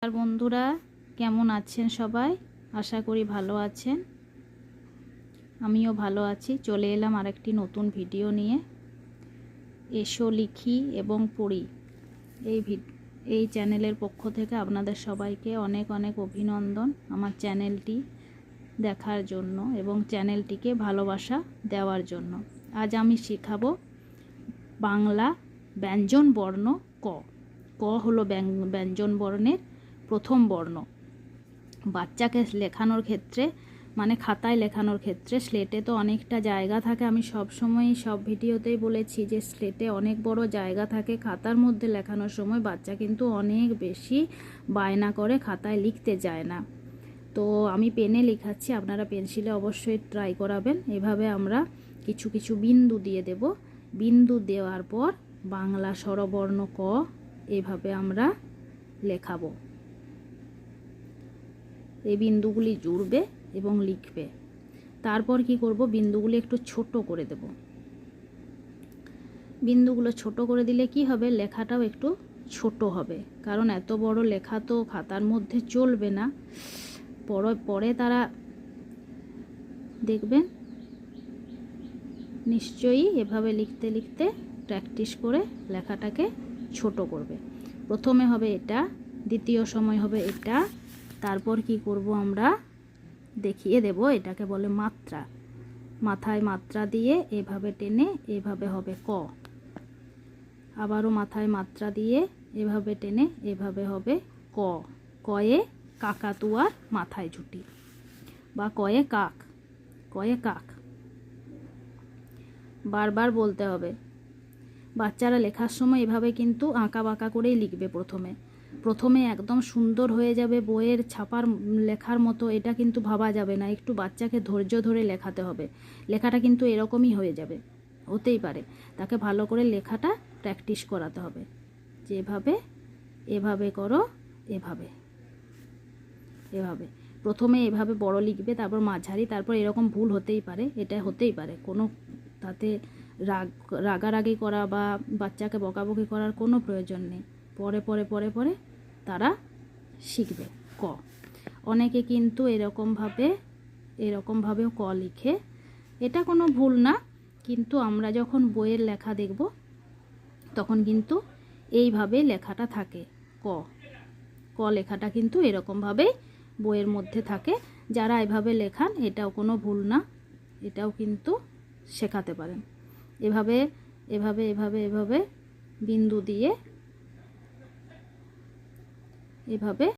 আর বন্ধুরা কেমন আছেন সবাই? আশা করি ভালো আছেন। আমিও ভালো আছি। চলে এলাম আরেকটি নতুন ভিডিও নিয়ে। এসো লিখি এবং পড়ি এই চ্যানেলের পক্ষ থেকে আপনাদের সবাইকে অনেক অনেক অভিনন্দন আমার চ্যানেলটি দেখার জন্য এবং চ্যানেলটিকে ভালোবাসা দেওয়ার জন্য। আজ আমি শেখাবো বাংলা ব্যঞ্জন বর্ণ ক। ক হলো ব্যঞ্জন বর্ণের প্রথম বর্ণ। বাচ্চাকে লেখানোর ক্ষেত্রে মানে খাতায় লেখানোর ক্ষেত্রে স্লেটে তো অনেকটা জায়গা থাকে। আমি সবসময়ই সব ভিডিওতেই বলেছি যে স্লেটে অনেক বড় জায়গা থাকে। খাতার মধ্যে লেখানোর সময় বাচ্চা কিন্তু অনেক বেশি বায়না করে, খাতায় লিখতে যায় না। তো আমি পেনে লেখাচ্ছি, আপনারা পেন্সিলে অবশ্যই ট্রাই করাবেন। এভাবে আমরা কিছু কিছু বিন্দু দিয়ে দেব। বিন্দু দেওয়ার পর বাংলা স্বরবর্ণ ক এভাবে আমরা লেখাবো। এই বিন্দুগুলি জুড়বে এবং লিখবে। তারপর কি করব, বিন্দুগুলি একটু ছোট করে দেব। বিন্দুগুলো ছোট করে দিলে কি হবে, লেখাটাও একটু ছোট হবে। কারণ এত বড় লেখা তো খাতার মধ্যে চলবে না। পরে তারা দেখবেন নিশ্চয়ই এভাবে লিখতে লিখতে প্র্যাকটিস করে লেখাটাকে ছোট করবে। প্রথমে হবে এটা, দ্বিতীয় সময় হবে এটা, তারপর কি করব আমরা দেখিয়ে দেব। এটাকে বলে মাত্রা। মাথায় মাত্রা দিয়ে এভাবে টেনে এভাবে হবে ক। আবারও মাথায় মাত্রা দিয়ে এভাবে টেনে এভাবে হবে ক। কয়ে কাকাতুয়ার মাথায় ঝুঁটি বা কয়ে কাক। কয়ে কাক বারবার বলতে হবে। বাচ্চারা লেখার সময় এভাবে কিন্তু আঁকা বাঁকা করেই লিখবে। প্রথমে একদম সুন্দর হয়ে যাবে, বইয়ের ছাপার লেখার মতো এটা কিন্তু ভাবা যাবে না। একটু বাচ্চাকে ধৈর্য ধরে লেখাতে হবে। লেখাটা কিন্তু এরকমই হয়ে যাবে, হতেই পারে। তাকে ভালো করে লেখাটা প্র্যাকটিস করাতে হবে। যেভাবে এভাবে করো, এভাবে প্রথমে এভাবে বড় লিখবে, তারপর মাঝারি, তারপর এরকম ভুল হতেই পারে। এটা হতেই পারে, কোনো তাতে রাগারাগি করা বা বাচ্চাকে বকাবকি করার কোনো প্রয়োজন নেই। পরে পরে পরে পরে তারা শিখবে ক। অনেকে কিন্তু এরকমভাবেও ক লিখে, এটা কোনো ভুল না। কিন্তু আমরা যখন বইয়ের লেখা দেখব তখন কিন্তু এইভাবে লেখাটা থাকে ক। ক লেখাটা কিন্তু এরকমভাবেই বইয়ের মধ্যে থাকে। যারা এভাবে লেখান এটাও কোনো ভুল না, এটাও কিন্তু শেখাতে পারেন। এভাবে এভাবে এভাবে এভাবে বিন্দু দিয়ে এভাবে